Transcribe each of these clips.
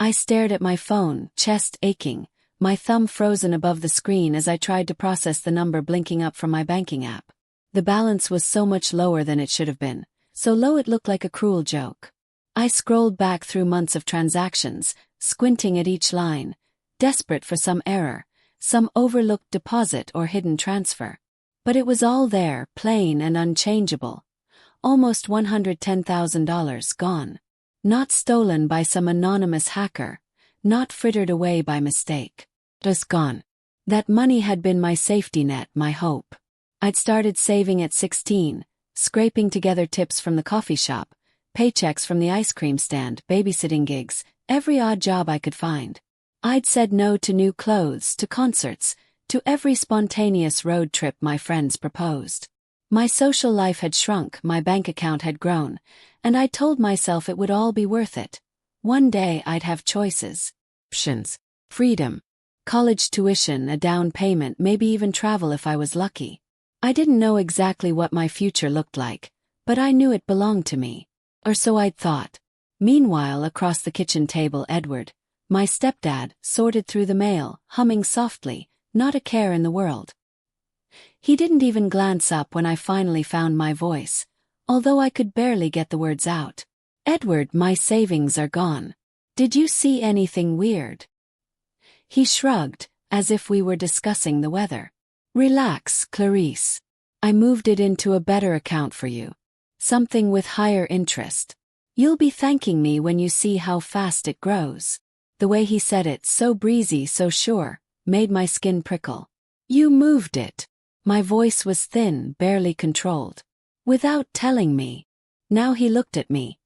I stared at my phone, chest aching, my thumb frozen above the screen as I tried to process the number blinking up from my banking app. The balance was so much lower than it should have been, so low it looked like a cruel joke. I scrolled back through months of transactions, squinting at each line, desperate for some error, some overlooked deposit or hidden transfer. But it was all there, plain and unchangeable. Almost $110,000 gone. Not stolen by some anonymous hacker, not frittered away by mistake. Just gone. That money had been my safety net, my hope. I'd started saving at 16, scraping together tips from the coffee shop, paychecks from the ice cream stand, babysitting gigs, every odd job I could find. I'd said no to new clothes, to concerts, to every spontaneous road trip my friends proposed. My social life had shrunk, my bank account had grown, and I told myself it would all be worth it. One day I'd have choices. Options. Freedom. College tuition, a down payment, maybe even travel if I was lucky. I didn't know exactly what my future looked like, but I knew it belonged to me. Or so I'd thought. Meanwhile, across the kitchen table, Edward, my stepdad, sorted through the mail, humming softly, not a care in the world. He didn't even glance up when I finally found my voice, although I could barely get the words out. Edward, my savings are gone. Did you see anything weird? He shrugged, as if we were discussing the weather. Relax, Clarice. I moved it into a better account for you. Something with higher interest. You'll be thanking me when you see how fast it grows. The way he said it, so breezy, so sure, made my skin prickle. You moved it. My voice was thin, barely controlled. Without telling me. Now he looked at me.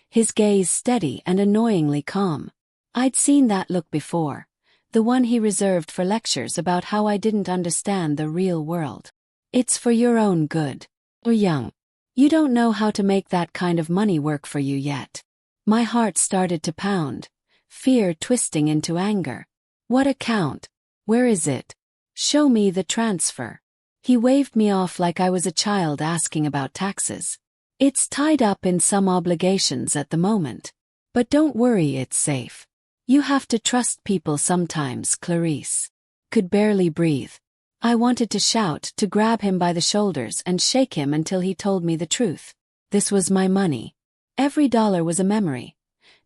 His gaze steady and annoyingly calm. I'd seen that look before. The one he reserved for lectures about how I didn't understand the real world. It's for your own good. You're young. You don't know how to make that kind of money work for you yet. My heart started to pound, fear twisting into anger. What account? Where is it? Show me the transfer. He waved me off like I was a child asking about taxes. It's tied up in some obligations at the moment. But don't worry, it's safe. You have to trust people sometimes, Clarice. Could barely breathe. I wanted to shout, to grab him by the shoulders and shake him until he told me the truth. This was my money. Every dollar was a memory.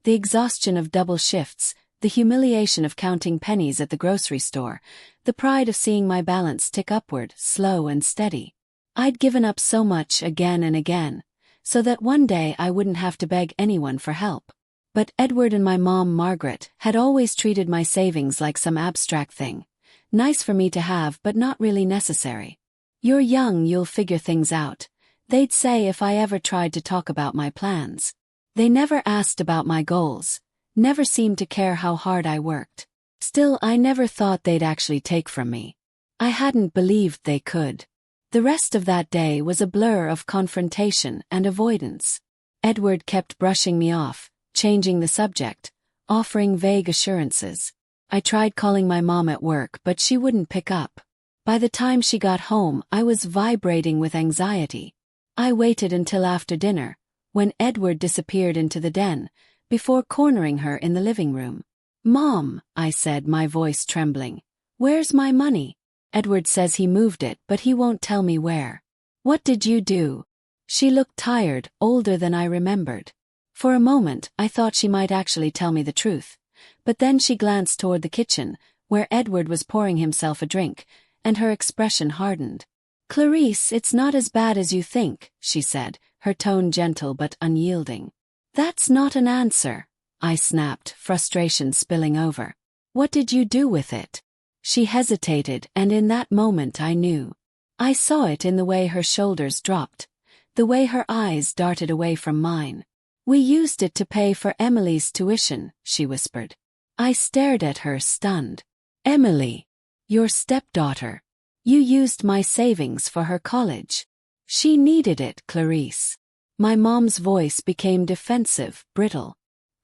The exhaustion of double shifts, the humiliation of counting pennies at the grocery store, the pride of seeing my balance tick upward, slow and steady. I'd given up so much again and again, so that one day I wouldn't have to beg anyone for help. But Edward and my mom, Margaret, had always treated my savings like some abstract thing. Nice for me to have, but not really necessary. You're young, you'll figure things out, they'd say if I ever tried to talk about my plans. They never asked about my goals, never seemed to care how hard I worked. Still, I never thought they'd actually take from me. I hadn't believed they could. The rest of that day was a blur of confrontation and avoidance. Edward kept brushing me off, changing the subject, offering vague assurances. I tried calling my mom at work, but she wouldn't pick up. By the time she got home, I was vibrating with anxiety. I waited until after dinner, when Edward disappeared into the den, before cornering her in the living room. Mom, I said, my voice trembling. Where's my money? Edward says he moved it, but he won't tell me where. What did you do? She looked tired, older than I remembered. For a moment, I thought she might actually tell me the truth. But then she glanced toward the kitchen, where Edward was pouring himself a drink, and her expression hardened. Clarice, it's not as bad as you think, she said, her tone gentle but unyielding. That's not an answer, I snapped, frustration spilling over. What did you do with it? She hesitated, and in that moment I knew. I saw it in the way her shoulders dropped, the way her eyes darted away from mine. We used it to pay for Emily's tuition, she whispered. I stared at her, stunned. Emily, your stepdaughter. You used my savings for her college. She needed it, Clarice. My mom's voice became defensive, brittle.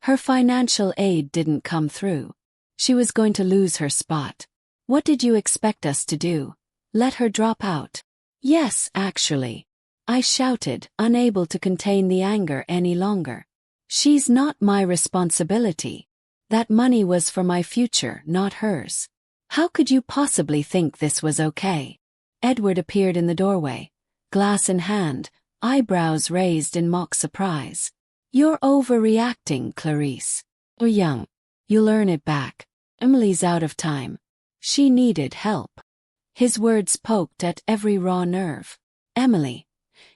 Her financial aid didn't come through. She was going to lose her spot. What did you expect us to do? Let her drop out? Yes, actually. I shouted, unable to contain the anger any longer. She's not my responsibility. That money was for my future, not hers. How could you possibly think this was okay? Edward appeared in the doorway, glass in hand, eyebrows raised in mock surprise. You're overreacting, Clarice. You're young. You'll earn it back. Emily's out of time. She needed help. His words poked at every raw nerve. Emily,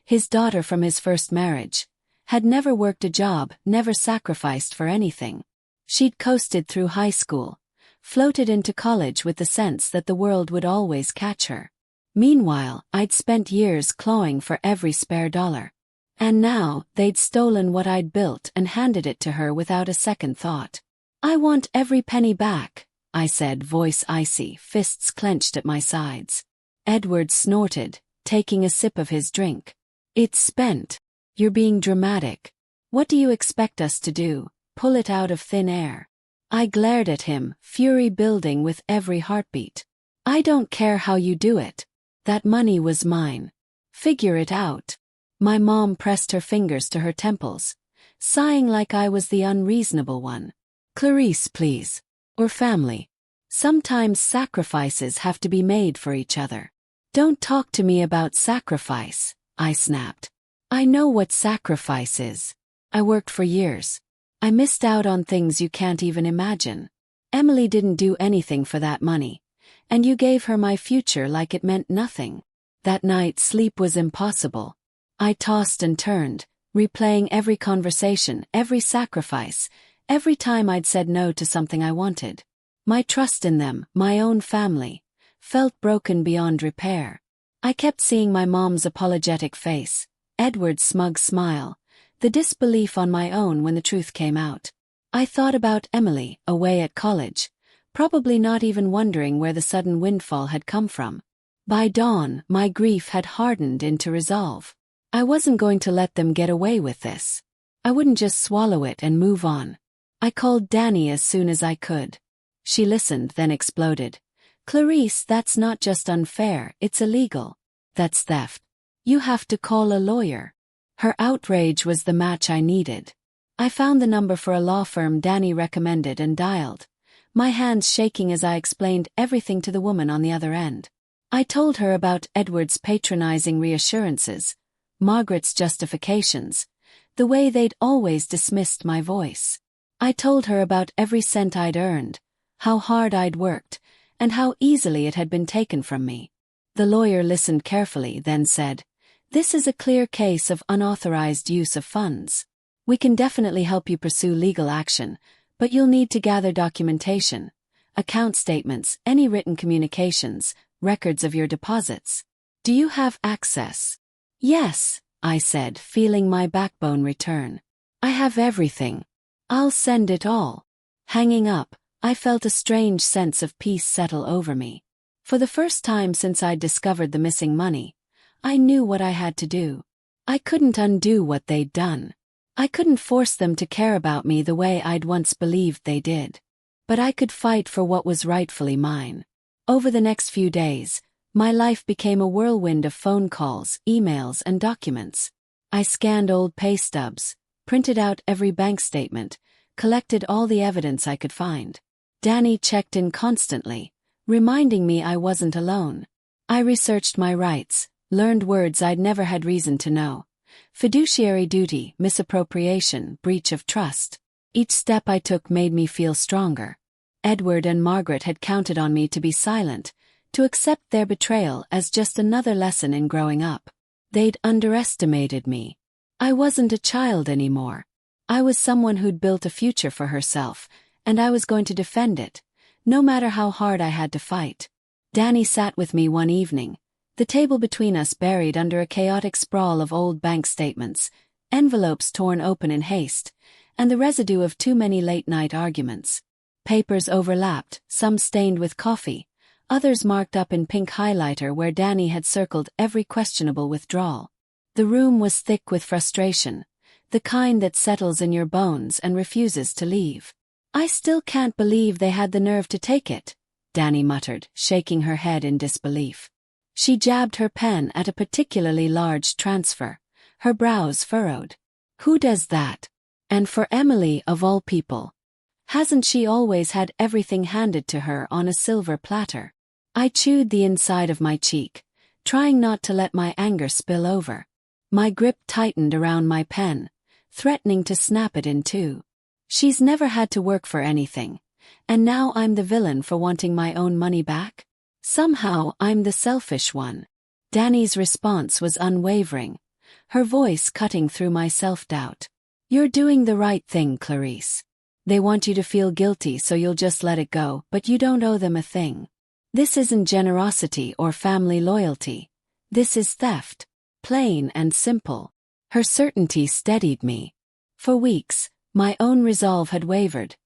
his daughter from his first marriage, had never worked a job, never sacrificed for anything. She'd coasted through high school, floated into college with the sense that the world would always catch her. Meanwhile, I'd spent years clawing for every spare dollar. And now, they'd stolen what I'd built and handed it to her without a second thought. I want every penny back, I said, voice icy, fists clenched at my sides. Edward snorted, taking a sip of his drink. It's spent. You're being dramatic. What do you expect us to do? Pull it out of thin air? I glared at him, fury building with every heartbeat. I don't care how you do it. That money was mine. Figure it out. My mom pressed her fingers to her temples, sighing like I was the unreasonable one. Clarice, please. We're family. Sometimes sacrifices have to be made for each other. Don't talk to me about sacrifice, I snapped. I know what sacrifice is. I worked for years. I missed out on things you can't even imagine. Emily didn't do anything for that money, and you gave her my future like it meant nothing. That night sleep was impossible. I tossed and turned, replaying every conversation, every sacrifice, every time I'd said no to something I wanted. My trust in them, my own family, felt broken beyond repair. I kept seeing my mom's apologetic face, Edward's smug smile, the disbelief on my own when the truth came out. I thought about Emily, away at college, probably not even wondering where the sudden windfall had come from. By dawn, my grief had hardened into resolve. I wasn't going to let them get away with this. I wouldn't just swallow it and move on. I called Danny as soon as I could. She listened, then exploded. Clarice, that's not just unfair, it's illegal. That's theft. You have to call a lawyer. Her outrage was the match I needed. I found the number for a law firm Danny recommended and dialed, my hands shaking as I explained everything to the woman on the other end. I told her about Edward's patronizing reassurances, Margaret's justifications, the way they'd always dismissed my voice. I told her about every cent I'd earned, how hard I'd worked, and how easily it had been taken from me. The lawyer listened carefully, then said, "This is a clear case of unauthorized use of funds. We can definitely help you pursue legal action, but you'll need to gather documentation, account statements, any written communications, records of your deposits. Do you have access?" "Yes," I said, feeling my backbone return. "I have everything. I'll send it all." Hanging up, I felt a strange sense of peace settle over me. For the first time since I'd discovered the missing money, I knew what I had to do. I couldn't undo what they'd done. I couldn't force them to care about me the way I'd once believed they did. But I could fight for what was rightfully mine. Over the next few days, my life became a whirlwind of phone calls, emails, and documents. I scanned old pay stubs, printed out every bank statement, collected all the evidence I could find. Danny checked in constantly, reminding me I wasn't alone. I researched my rights, learned words I'd never had reason to know. Fiduciary duty, misappropriation, breach of trust. Each step I took made me feel stronger. Edward and Margaret had counted on me to be silent, to accept their betrayal as just another lesson in growing up. They'd underestimated me. I wasn't a child anymore. I was someone who'd built a future for herself, and I was going to defend it, no matter how hard I had to fight. Danny sat with me one evening, the table between us buried under a chaotic sprawl of old bank statements, envelopes torn open in haste, and the residue of too many late-night arguments. Papers overlapped, some stained with coffee, others marked up in pink highlighter where Danny had circled every questionable withdrawal. The room was thick with frustration, the kind that settles in your bones and refuses to leave. "I still can't believe they had the nerve to take it," Danny muttered, shaking her head in disbelief. She jabbed her pen at a particularly large transfer, her brows furrowed. "Who does that? And for Emily of all people." Hasn't she always had everything handed to her on a silver platter? I chewed the inside of my cheek, trying not to let my anger spill over. My grip tightened around my pen, threatening to snap it in two. She's never had to work for anything, and now I'm the villain for wanting my own money back? Somehow I'm the selfish one. Danny's response was unwavering, her voice cutting through my self-doubt. You're doing the right thing, Clarice. They want you to feel guilty so you'll just let it go, but you don't owe them a thing. This isn't generosity or family loyalty. This is theft. Plain and simple. Her certainty steadied me. For weeks, my own resolve had wavered,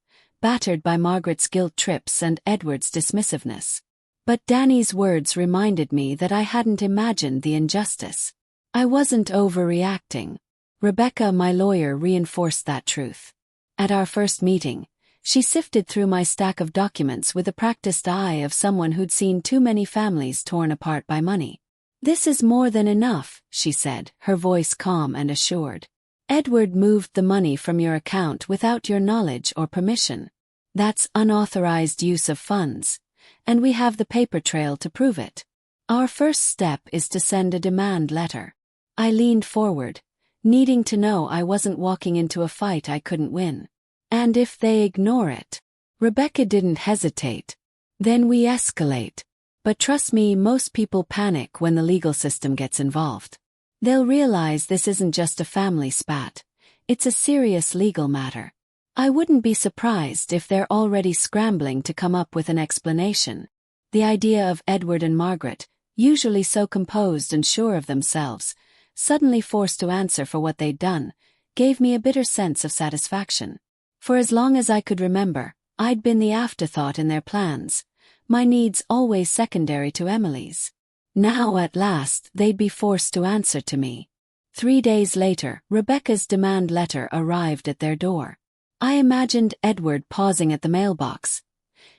battered by Margaret's guilt trips and Edward's dismissiveness. But Danny's words reminded me that I hadn't imagined the injustice. I wasn't overreacting. Rebecca, my lawyer, reinforced that truth. At our first meeting, she sifted through my stack of documents with the practiced eye of someone who'd seen too many families torn apart by money. This is more than enough, she said, her voice calm and assured. Edward moved the money from your account without your knowledge or permission. That's unauthorized use of funds, and we have the paper trail to prove it. Our first step is to send a demand letter. I leaned forward, needing to know I wasn't walking into a fight I couldn't win. And if they ignore it? Rebecca didn't hesitate. Then we escalate. But trust me, most people panic when the legal system gets involved. They'll realize this isn't just a family spat. It's a serious legal matter. I wouldn't be surprised if they're already scrambling to come up with an explanation. The idea of Edward and Margaret, usually so composed and sure of themselves, suddenly forced to answer for what they'd done, gave me a bitter sense of satisfaction. For as long as I could remember, I'd been the afterthought in their plans, my needs always secondary to Emily's. Now at last they'd be forced to answer to me. 3 days later, Rebecca's demand letter arrived at their door. I imagined Edward pausing at the mailbox,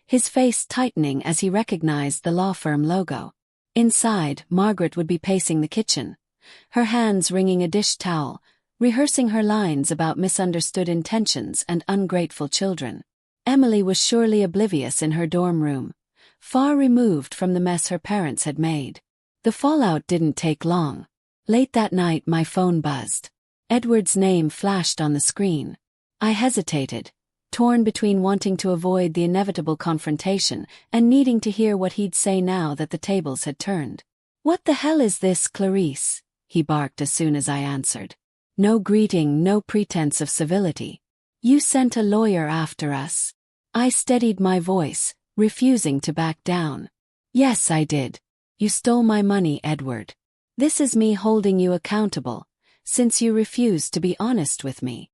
his face tightening as he recognized the law firm logo. Inside, Margaret would be pacing the kitchen, her hands wringing a dish towel, rehearsing her lines about misunderstood intentions and ungrateful children. Emily was surely oblivious in her dorm room, far removed from the mess her parents had made. The fallout didn't take long. Late that night my phone buzzed. Edward's name flashed on the screen. I hesitated, torn between wanting to avoid the inevitable confrontation and needing to hear what he'd say now that the tables had turned. "What the hell is this, Clarice?" he barked as soon as I answered. No greeting, no pretense of civility. "You sent a lawyer after us?" I steadied my voice, refusing to back down. "Yes, I did. You stole my money, Edward. This is me holding you accountable, since you refused to be honest with me."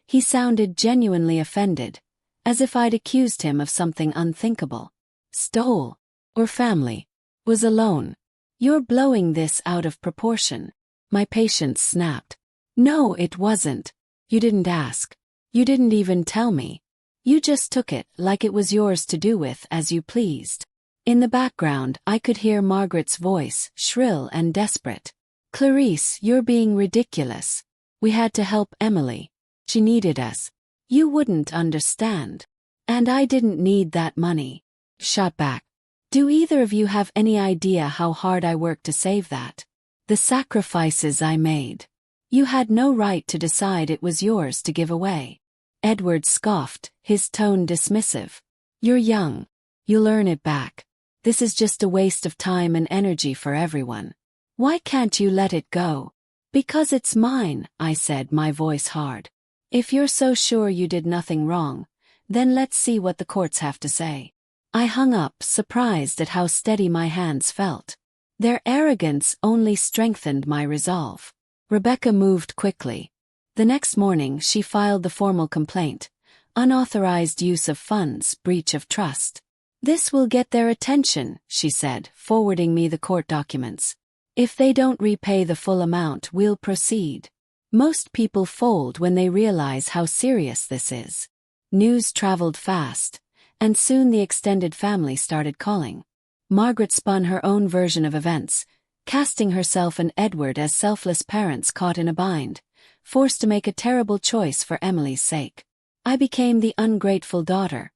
He sounded genuinely offended, as if I'd accused him of something unthinkable. "Stole? Or family? Was alone? You're blowing this out of proportion." My patience snapped. "No, it wasn't. You didn't ask. You didn't even tell me. You just took it like it was yours to do with as you pleased." In the background, I could hear Margaret's voice, shrill and desperate. "Clarice, you're being ridiculous. We had to help Emily. She needed us. You wouldn't understand. And I didn't need that money." Shot back. "Do either of you have any idea how hard I worked to save that? The sacrifices I made. You had no right to decide it was yours to give away." Edward scoffed, his tone dismissive. "You're young. You'll earn it back. This is just a waste of time and energy for everyone. Why can't you let it go?" "Because it's mine," I said, my voice hard. "If you're so sure you did nothing wrong, then let's see what the courts have to say." I hung up, surprised at how steady my hands felt. Their arrogance only strengthened my resolve. Rebecca moved quickly. The next morning she filed the formal complaint. Unauthorized use of funds, breach of trust. "This will get their attention," she said, forwarding me the court documents. "If they don't repay the full amount, we'll proceed." Most people fold when they realize how serious this is. News traveled fast, and soon the extended family started calling. Margaret spun her own version of events, casting herself and Edward as selfless parents caught in a bind, forced to make a terrible choice for Emily's sake. I became the ungrateful daughter,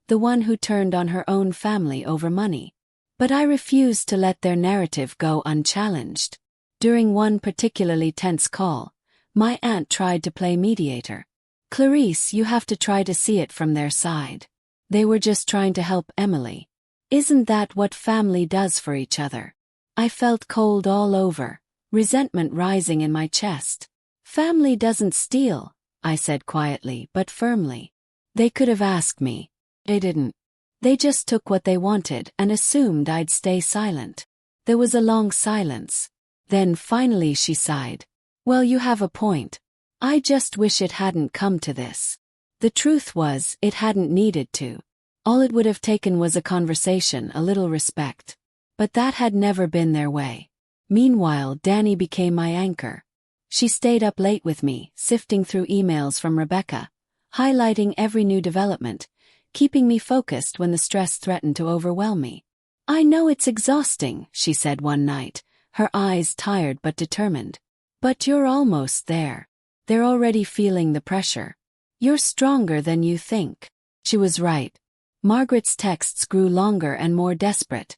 the one who turned on her own family over money. But I refused to let their narrative go unchallenged. During one particularly tense call, my aunt tried to play mediator. "Clarice, you have to try to see it from their side. They were just trying to help Emily. Isn't that what family does for each other?" I felt cold all over, resentment rising in my chest. "Family doesn't steal," I said quietly but firmly. "They could have asked me. They didn't. They just took what they wanted and assumed I'd stay silent." There was a long silence. Then finally she sighed. "Well, you have a point. I just wish it hadn't come to this." The truth was, it hadn't needed to. All it would have taken was a conversation, a little respect. But that had never been their way. Meanwhile, Danny became my anchor. She stayed up late with me, sifting through emails from Rebecca, highlighting every new development, keeping me focused when the stress threatened to overwhelm me. "I know it's exhausting," she said one night, her eyes tired but determined. "But you're almost there. They're already feeling the pressure. You're stronger than you think." She was right. Margaret's texts grew longer and more desperate,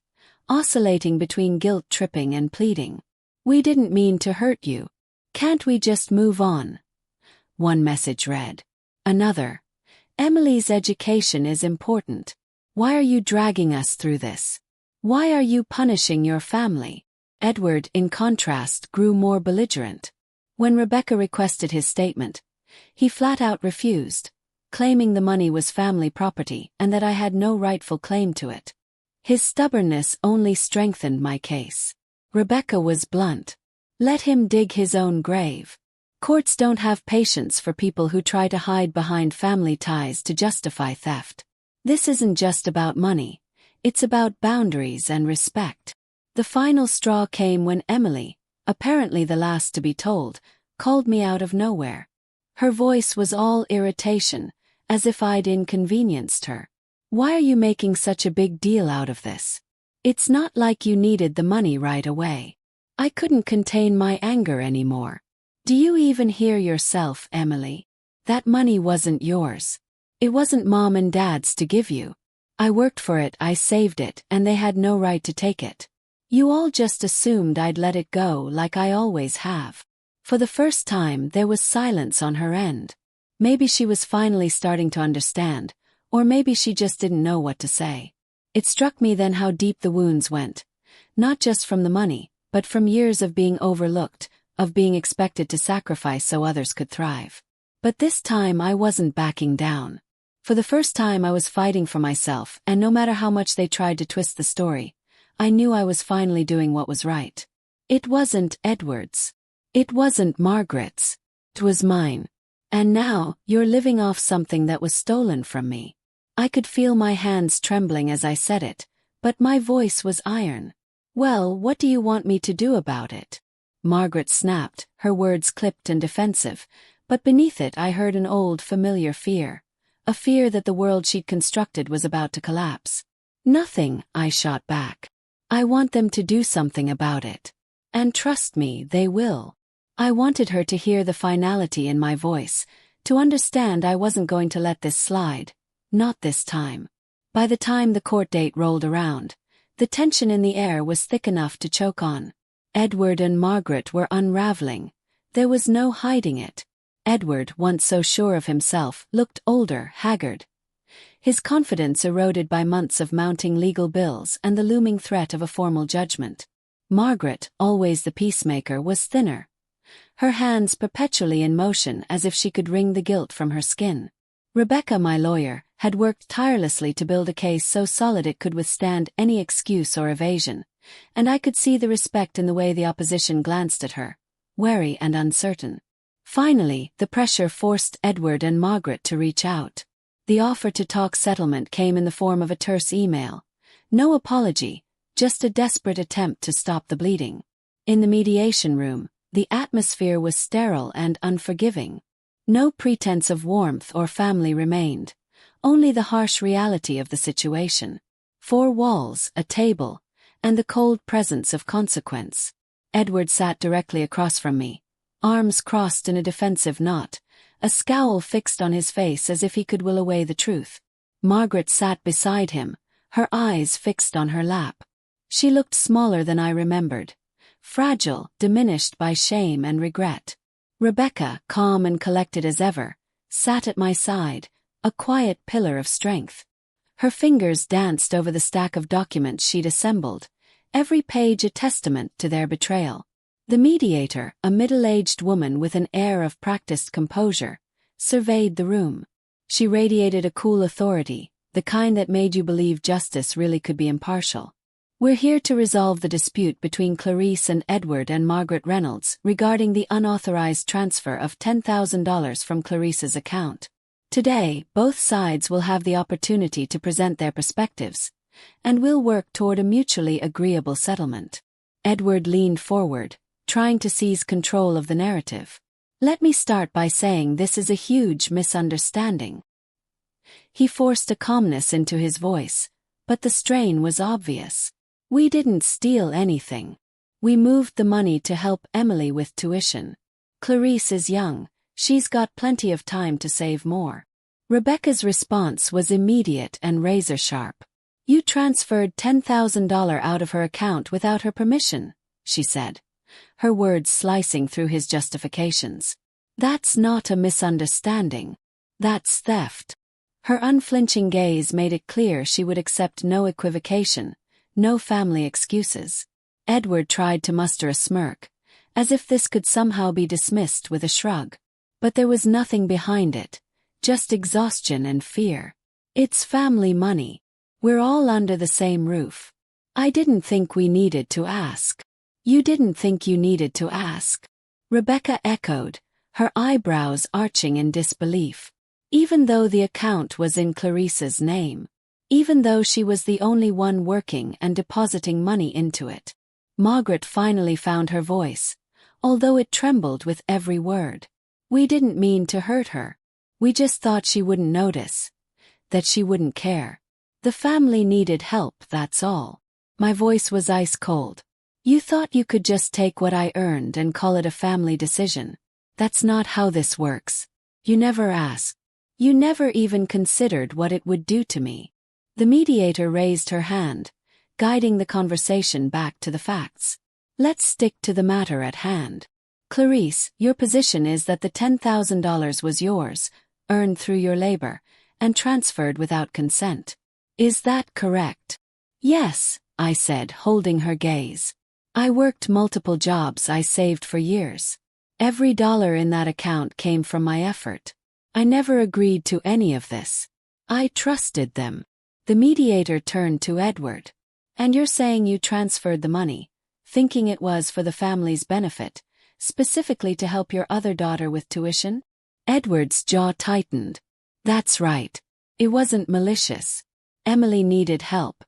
oscillating between guilt-tripping and pleading. "We didn't mean to hurt you. Can't we just move on?" One message read. Another. "Emily's education is important. Why are you dragging us through this? Why are you punishing your family?" Edward, in contrast, grew more belligerent. When Rebecca requested his statement, he flat out refused, claiming the money was family property and that I had no rightful claim to it. His stubbornness only strengthened my case. Rebecca was blunt. Let him dig his own grave. Courts don't have patience for people who try to hide behind family ties to justify theft. This isn't just about money. It's about boundaries and respect. The final straw came when Emily, apparently the last to be told, called me out of nowhere. Her voice was all irritation, as if I'd inconvenienced her. "Why are you making such a big deal out of this? It's not like you needed the money right away." I couldn't contain my anger anymore. "Do you even hear yourself, Emily? That money wasn't yours. It wasn't Mom and Dad's to give you. I worked for it, I saved it, and they had no right to take it. You all just assumed I'd let it go like I always have." For the first time there was silence on her end. Maybe she was finally starting to understand, or maybe she just didn't know what to say. It struck me then how deep the wounds went, not just from the money, but from years of being overlooked, of being expected to sacrifice so others could thrive. But this time I wasn't backing down. For the first time I was fighting for myself, and no matter how much they tried to twist the story, I knew I was finally doing what was right. It wasn't Edward's. It wasn't Margaret's. It was mine. "And now, you're living off something that was stolen from me." I could feel my hands trembling as I said it, but my voice was iron. "Well, what do you want me to do about it?" Margaret snapped, her words clipped and defensive, but beneath it I heard an old familiar fear. A fear that the world she'd constructed was about to collapse. "Nothing," I shot back. "I want them to do something about it. And trust me, they will." I wanted her to hear the finality in my voice, to understand I wasn't going to let this slide. Not this time. By the time the court date rolled around, the tension in the air was thick enough to choke on. Edward and Margaret were unraveling. There was no hiding it. Edward, once so sure of himself, looked older, haggard. His confidence eroded by months of mounting legal bills and the looming threat of a formal judgment. Margaret, always the peacemaker, was thinner. Her hands perpetually in motion as if she could wring the guilt from her skin. Rebecca, my lawyer, had worked tirelessly to build a case so solid it could withstand any excuse or evasion, and I could see the respect in the way the opposition glanced at her, wary and uncertain. Finally, the pressure forced Edward and Margaret to reach out. The offer to talk settlement came in the form of a terse email. No apology, just a desperate attempt to stop the bleeding. In the mediation room, the atmosphere was sterile and unforgiving. No pretense of warmth or family remained, only the harsh reality of the situation. 4 walls, a table, and the cold presence of consequence. Edward sat directly across from me, arms crossed in a defensive knot, a scowl fixed on his face as if he could will away the truth. Margaret sat beside him, her eyes fixed on her lap. She looked smaller than I remembered, fragile, diminished by shame and regret. Rebecca, calm and collected as ever, sat at my side, a quiet pillar of strength. Her fingers danced over the stack of documents she'd assembled, every page a testament to their betrayal. The mediator, a middle-aged woman with an air of practiced composure, surveyed the room. She radiated a cool authority, the kind that made you believe justice really could be impartial. "We're here to resolve the dispute between Clarice and Edward and Margaret Reynolds regarding the unauthorized transfer of $10,000 from Clarice's account. Today, both sides will have the opportunity to present their perspectives, and we'll work toward a mutually agreeable settlement." Edward leaned forward, trying to seize control of the narrative. "Let me start by saying this is a huge misunderstanding." He forced a calmness into his voice, but the strain was obvious. "We didn't steal anything. We moved the money to help Emily with tuition. Clarice is young, she's got plenty of time to save more." Rebecca's response was immediate and razor-sharp. "You transferred $10,000 out of her account without her permission," she said, her words slicing through his justifications. "That's not a misunderstanding. That's theft." Her unflinching gaze made it clear she would accept no equivocation, no family excuses. Edward tried to muster a smirk, as if this could somehow be dismissed with a shrug. But there was nothing behind it, just exhaustion and fear. "It's family money. We're all under the same roof. I didn't think we needed to ask." "You didn't think you needed to ask?" Rebecca echoed, her eyebrows arching in disbelief. "Even though the account was in Clarice's name? Even though she was the only one working and depositing money into it?" Margaret finally found her voice, although it trembled with every word. "We didn't mean to hurt her. We just thought she wouldn't notice, that she wouldn't care. The family needed help, that's all." My voice was ice cold. "You thought you could just take what I earned and call it a family decision. That's not how this works. You never asked. You never even considered what it would do to me." The mediator raised her hand, guiding the conversation back to the facts. "Let's stick to the matter at hand. Clarice, your position is that the $10,000 was yours, earned through your labor, and transferred without consent. Is that correct?" "Yes," I said, holding her gaze. "I worked multiple jobs I saved for years. Every dollar in that account came from my effort. I never agreed to any of this. I trusted them." The mediator turned to Edward. "And you're saying you transferred the money, thinking it was for the family's benefit, specifically to help your other daughter with tuition?" Edward's jaw tightened. "That's right. It wasn't malicious. Emily needed help,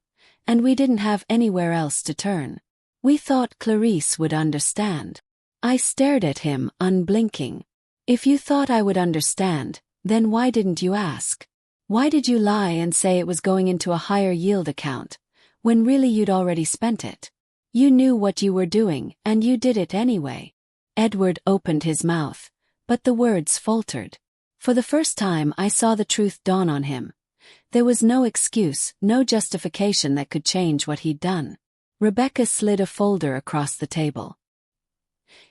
and we didn't have anywhere else to turn. We thought Clarice would understand." I stared at him, unblinking. "If you thought I would understand, then why didn't you ask? Why did you lie and say it was going into a higher yield account, when really you'd already spent it? You knew what you were doing, and you did it anyway." Edward opened his mouth, but the words faltered. For the first time I saw the truth dawn on him. There was no excuse, no justification that could change what he'd done. Rebecca slid a folder across the table.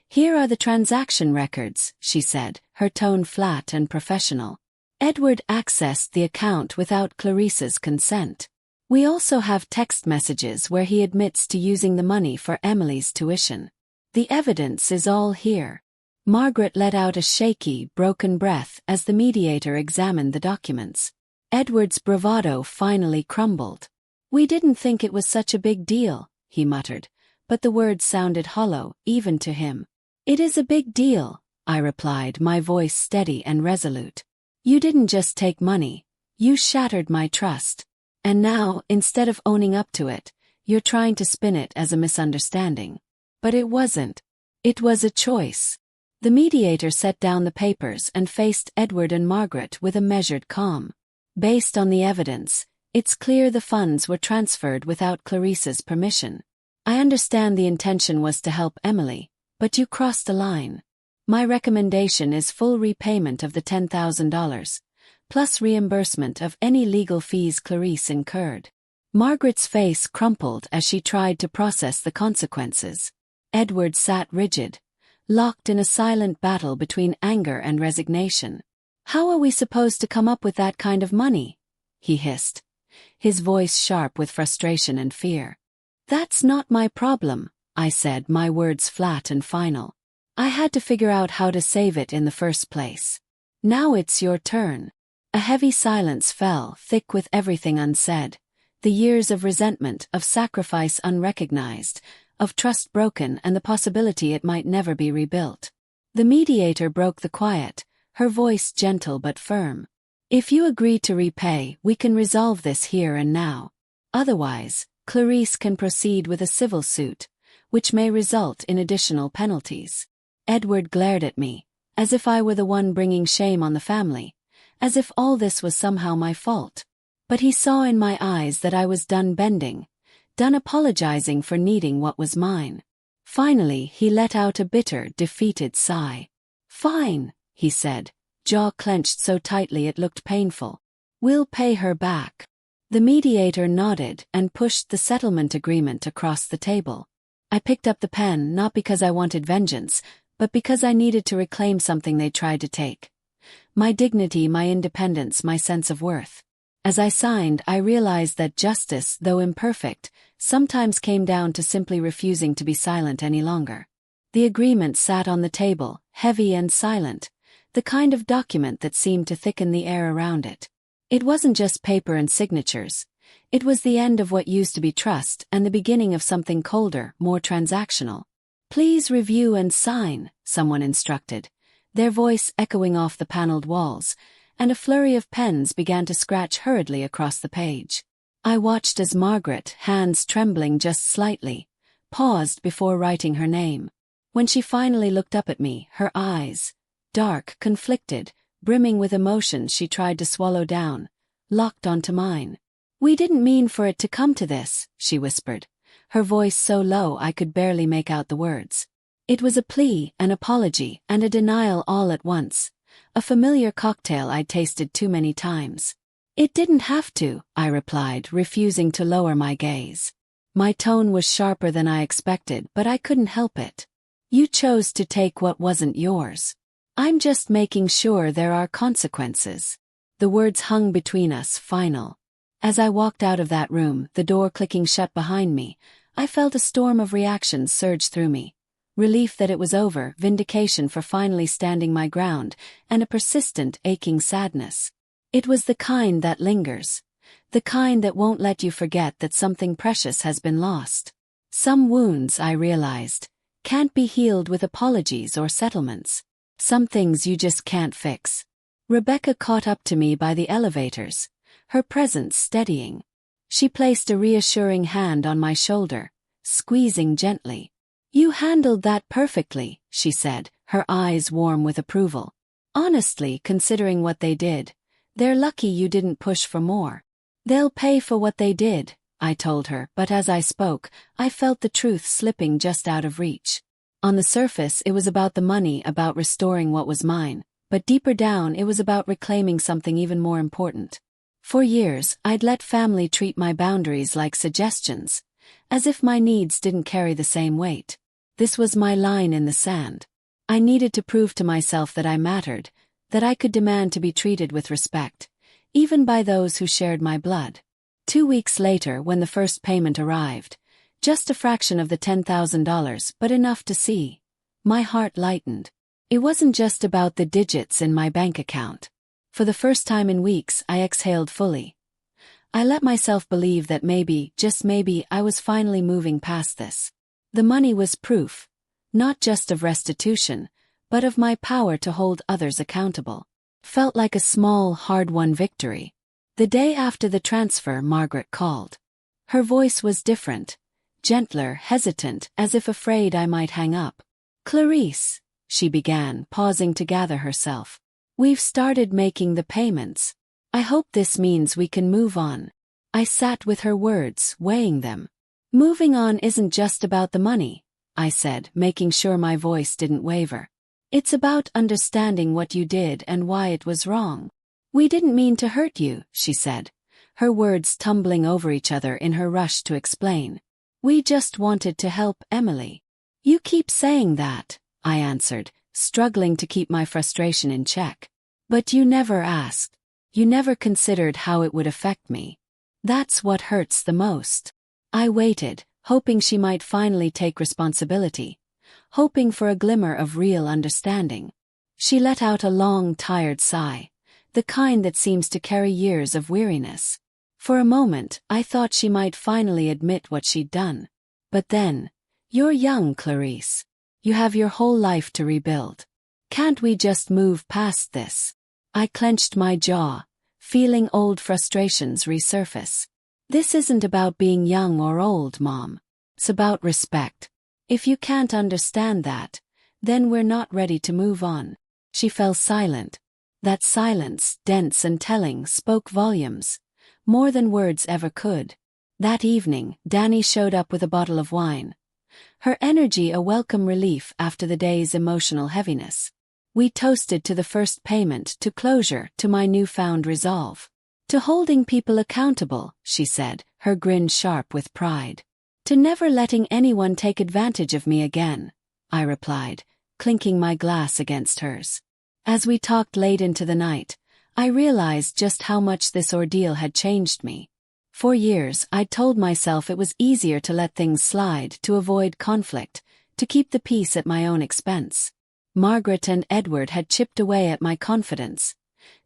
"Here are the transaction records," she said, her tone flat and professional. "Edward accessed the account without Clarice's consent. We also have text messages where he admits to using the money for Emily's tuition. The evidence is all here." Margaret let out a shaky, broken breath as the mediator examined the documents. Edward's bravado finally crumbled. "We didn't think it was such a big deal," he muttered, but the words sounded hollow, even to him. "It is a big deal," I replied, my voice steady and resolute. "You didn't just take money, you shattered my trust. And now, instead of owning up to it, you're trying to spin it as a misunderstanding. But it wasn't. It was a choice." The mediator set down the papers and faced Edward and Margaret with a measured calm. "Based on the evidence, it's clear the funds were transferred without Clarice's permission. I understand the intention was to help Emily, but you crossed a line. My recommendation is full repayment of the $10,000, plus reimbursement of any legal fees Clarice incurred. Margaret's face crumpled as she tried to process the consequences. Edward sat rigid, locked in a silent battle between anger and resignation. "How are we supposed to come up with that kind of money?" he hissed, his voice sharp with frustration and fear. "That's not my problem," I said, my words flat and final. "I had to figure out how to save it in the first place. Now it's your turn." A heavy silence fell, thick with everything unsaid. The years of resentment, of sacrifice unrecognized, of trust broken and the possibility it might never be rebuilt. The mediator broke the quiet, her voice gentle but firm. "If you agree to repay, we can resolve this here and now. Otherwise, Clarice can proceed with a civil suit, which may result in additional penalties." Edward glared at me, as if I were the one bringing shame on the family, as if all this was somehow my fault. But he saw in my eyes that I was done bending, done apologizing for needing what was mine. Finally, he let out a bitter, defeated sigh. "Fine," he said, jaw clenched so tightly it looked painful. "We'll pay her back." The mediator nodded and pushed the settlement agreement across the table. I picked up the pen not because I wanted vengeance, but because I needed to reclaim something they tried to take. My dignity, my independence, my sense of worth. As I signed, I realized that justice, though imperfect, sometimes came down to simply refusing to be silent any longer. The agreement sat on the table, heavy and silent, the kind of document that seemed to thicken the air around it. It wasn't just paper and signatures. It was the end of what used to be trust and the beginning of something colder, more transactional. "Please review and sign," someone instructed, their voice echoing off the paneled walls, and a flurry of pens began to scratch hurriedly across the page. I watched as Margaret, hands trembling just slightly, paused before writing her name. When she finally looked up at me, her eyes, dark, conflicted, brimming with emotions she tried to swallow down, locked onto mine. "We didn't mean for it to come to this," she whispered, her voice so low I could barely make out the words. It was a plea, an apology, and a denial all at once, a familiar cocktail I'd tasted too many times. "It didn't have to," I replied, refusing to lower my gaze. My tone was sharper than I expected, but I couldn't help it. "You chose to take what wasn't yours. I'm just making sure there are consequences." The words hung between us, final. As I walked out of that room, the door clicking shut behind me, I felt a storm of reactions surge through me. Relief that it was over, vindication for finally standing my ground, and a persistent, aching sadness. It was the kind that lingers. The kind that won't let you forget that something precious has been lost. Some wounds, I realized, can't be healed with apologies or settlements. Some things you just can't fix. Rebecca caught up to me by the elevators, her presence steadying. She placed a reassuring hand on my shoulder, squeezing gently. "You handled that perfectly," she said, her eyes warm with approval. "Honestly, considering what they did, they're lucky you didn't push for more." "They'll pay for what they did," I told her, but as I spoke, I felt the truth slipping just out of reach. On the surface, it was about the money, about restoring what was mine, but deeper down, it was about reclaiming something even more important. For years, I'd let family treat my boundaries like suggestions, as if my needs didn't carry the same weight. This was my line in the sand. I needed to prove to myself that I mattered, that I could demand to be treated with respect, even by those who shared my blood. 2 weeks later, when the first payment arrived, just a fraction of the $10,000, but enough to see, my heart lightened. It wasn't just about the digits in my bank account. For the first time in weeks, I exhaled fully. I let myself believe that maybe, just maybe, I was finally moving past this. The money was proof, not just of restitution, but of my power to hold others accountable. Felt like a small, hard-won victory. The day after the transfer, Margaret called. Her voice was different, gentler, hesitant, as if afraid I might hang up. "Clarice," she began, pausing to gather herself. "We've started making the payments. I hope this means we can move on." I sat with her words, weighing them. "Moving on isn't just about the money," I said, making sure my voice didn't waver. It's about understanding what you did and why it was wrong. We didn't mean to hurt you, she said, her words tumbling over each other in her rush to explain. We just wanted to help Emily. You keep saying that, I answered, struggling to keep my frustration in check. But you never asked. You never considered how it would affect me. That's what hurts the most. I waited, hoping she might finally take responsibility, hoping for a glimmer of real understanding. She let out a long, tired sigh, the kind that seems to carry years of weariness. For a moment, I thought she might finally admit what she'd done. But then, you're young, Clarice. You have your whole life to rebuild. Can't we just move past this? I clenched my jaw, feeling old frustrations resurface. This isn't about being young or old, Mom. It's about respect. If you can't understand that, then we're not ready to move on. She fell silent. That silence, dense and telling, spoke volumes, more than words ever could. That evening, Danny showed up with a bottle of wine. Her energy a welcome relief after the day's emotional heaviness. We toasted to the first payment, to closure, to my newfound resolve. To holding people accountable, she said, her grin sharp with pride. To never letting anyone take advantage of me again, I replied, clinking my glass against hers. As we talked late into the night, I realized just how much this ordeal had changed me. For years, I'd told myself it was easier to let things slide, to avoid conflict, to keep the peace at my own expense. Margaret and Edward had chipped away at my confidence,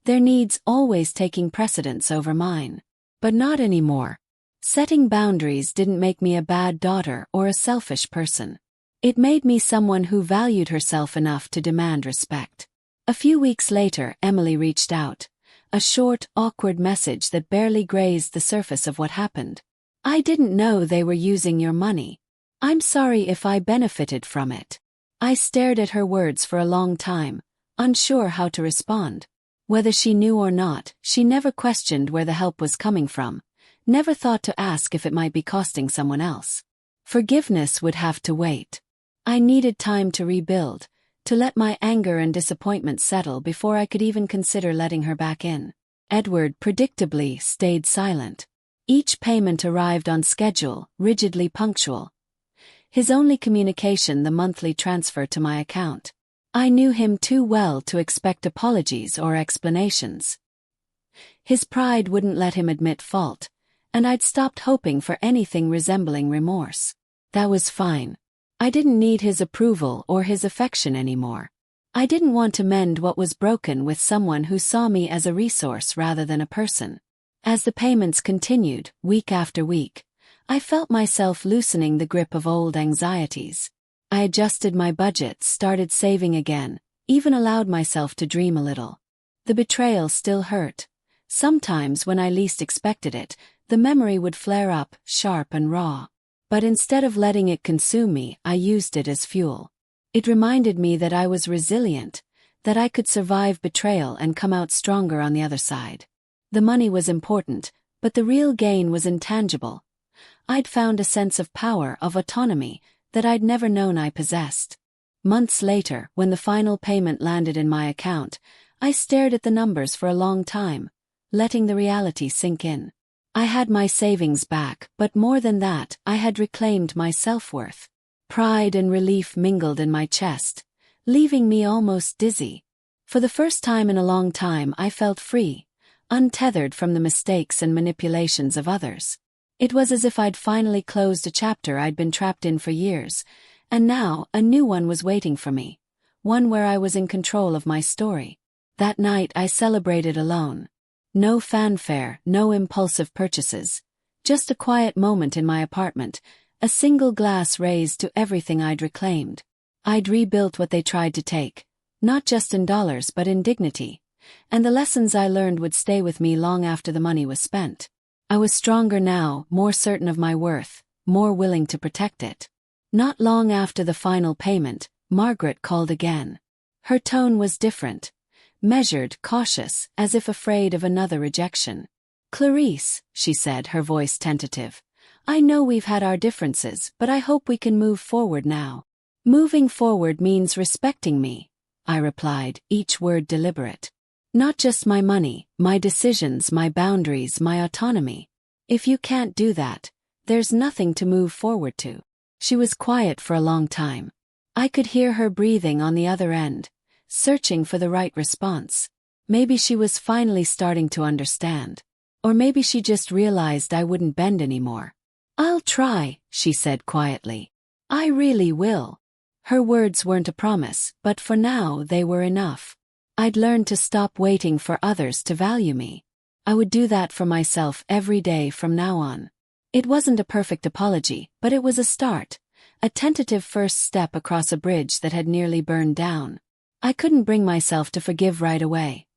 their needs always taking precedence over mine. But not anymore. Setting boundaries didn't make me a bad daughter or a selfish person. It made me someone who valued herself enough to demand respect. A few weeks later, Emily reached out. A short, awkward message that barely grazed the surface of what happened. I didn't know they were using your money. I'm sorry if I benefited from it. I stared at her words for a long time, unsure how to respond. Whether she knew or not, she never questioned where the help was coming from, never thought to ask if it might be costing someone else. Forgiveness would have to wait. I needed time to rebuild, to let my anger and disappointment settle before I could even consider letting her back in. Edward predictably stayed silent. Each payment arrived on schedule, rigidly punctual. His only communication the monthly transfer to my account. I knew him too well to expect apologies or explanations. His pride wouldn't let him admit fault, and I'd stopped hoping for anything resembling remorse. That was fine. I didn't need his approval or his affection anymore. I didn't want to mend what was broken with someone who saw me as a resource rather than a person. As the payments continued, week after week, I felt myself loosening the grip of old anxieties. I adjusted my budget, started saving again, even allowed myself to dream a little. The betrayal still hurt. Sometimes when I least expected it, the memory would flare up, sharp and raw. But instead of letting it consume me, I used it as fuel. It reminded me that I was resilient, that I could survive betrayal and come out stronger on the other side. The money was important, but the real gain was intangible. I'd found a sense of power, of autonomy, that I'd never known I possessed. Months later, when the final payment landed in my account, I stared at the numbers for a long time, letting the reality sink in. I had my savings back, but more than that, I had reclaimed my self-worth. Pride and relief mingled in my chest, leaving me almost dizzy. For the first time in a long time, I felt free, untethered from the mistakes and manipulations of others. It was as if I'd finally closed a chapter I'd been trapped in for years, and now a new one was waiting for me, one where I was in control of my story. That night I celebrated alone. No fanfare, no impulsive purchases. Just a quiet moment in my apartment, a single glass raised to everything I'd reclaimed. I'd rebuilt what they tried to take, not just in dollars but in dignity, and the lessons I learned would stay with me long after the money was spent. I was stronger now, more certain of my worth, more willing to protect it. Not long after the final payment, Margaret called again. Her tone was different. Measured, cautious, as if afraid of another rejection. "Clarice," she said, her voice tentative, "I know we've had our differences, but I hope we can move forward now." "Moving forward means respecting me," I replied, each word deliberate. Not just my money, my decisions, my boundaries, my autonomy. If you can't do that, there's nothing to move forward to. She was quiet for a long time. I could hear her breathing on the other end, searching for the right response. Maybe she was finally starting to understand. Or maybe she just realized I wouldn't bend anymore. "I'll try," she said quietly. "I really will." Her words weren't a promise, but for now they were enough. I'd learned to stop waiting for others to value me. I would do that for myself every day from now on. It wasn't a perfect apology, but it was a start, a tentative first step across a bridge that had nearly burned down. I couldn't bring myself to forgive right away.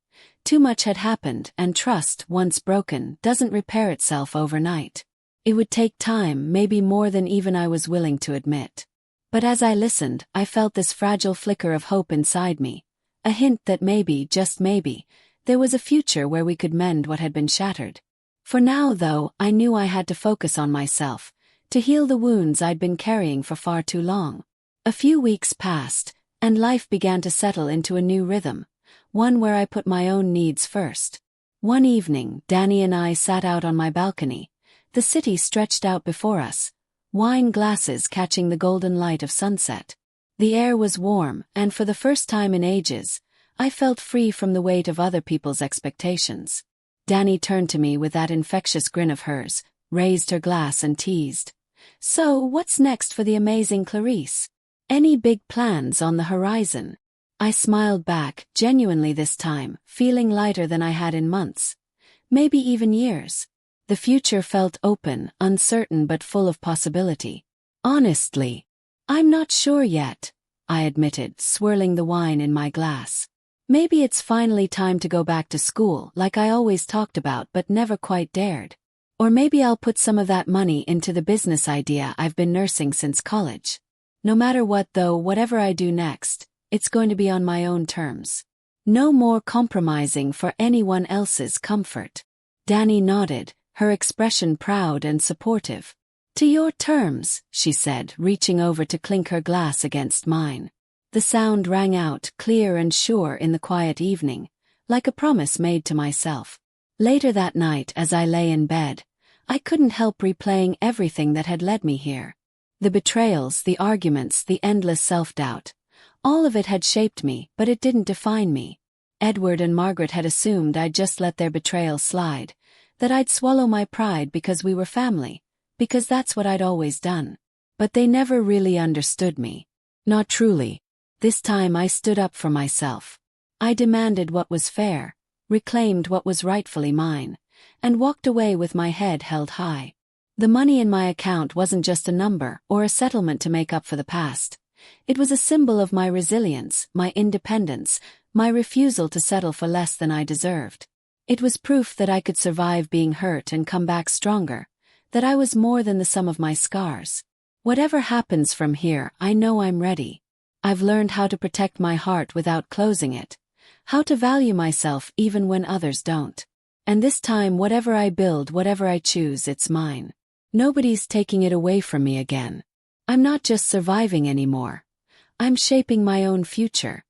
Too much had happened, and trust, once broken, doesn't repair itself overnight. It would take time, maybe more than even I was willing to admit. But as I listened, I felt this fragile flicker of hope inside me, a hint that maybe, just maybe, there was a future where we could mend what had been shattered. For now, though, I knew I had to focus on myself, to heal the wounds I'd been carrying for far too long. A few weeks passed, and life began to settle into a new rhythm, one where I put my own needs first. One evening, Danny and I sat out on my balcony. The city stretched out before us, wine glasses catching the golden light of sunset. The air was warm, and for the first time in ages, I felt free from the weight of other people's expectations. Danny turned to me with that infectious grin of hers, raised her glass and teased. "So, what's next for the amazing Clarice? Any big plans on the horizon?" I smiled back, genuinely this time, feeling lighter than I had in months. Maybe even years. The future felt open, uncertain but full of possibility. "Honestly, I'm not sure yet," I admitted, swirling the wine in my glass. "Maybe it's finally time to go back to school, like I always talked about but never quite dared. Or maybe I'll put some of that money into the business idea I've been nursing since college. No matter what though, whatever I do next, it's going to be on my own terms. No more compromising for anyone else's comfort." Danny nodded, her expression proud and supportive. "To your terms," she said, reaching over to clink her glass against mine. The sound rang out, clear and sure in the quiet evening, like a promise made to myself. Later that night, as I lay in bed, I couldn't help replaying everything that had led me here. The betrayals, the arguments, the endless self-doubt. All of it had shaped me, but it didn't define me. Edward and Margaret had assumed I'd just let their betrayal slide, that I'd swallow my pride because we were family, because that's what I'd always done. But they never really understood me. Not truly. This time I stood up for myself. I demanded what was fair, reclaimed what was rightfully mine, and walked away with my head held high. The money in my account wasn't just a number or a settlement to make up for the past. It was a symbol of my resilience, my independence, my refusal to settle for less than I deserved. It was proof that I could survive being hurt and come back stronger, that I was more than the sum of my scars. Whatever happens from here, I know I'm ready. I've learned how to protect my heart without closing it, how to value myself even when others don't. And this time, whatever I build, whatever I choose, it's mine. Nobody's taking it away from me again. I'm not just surviving anymore. I'm shaping my own future.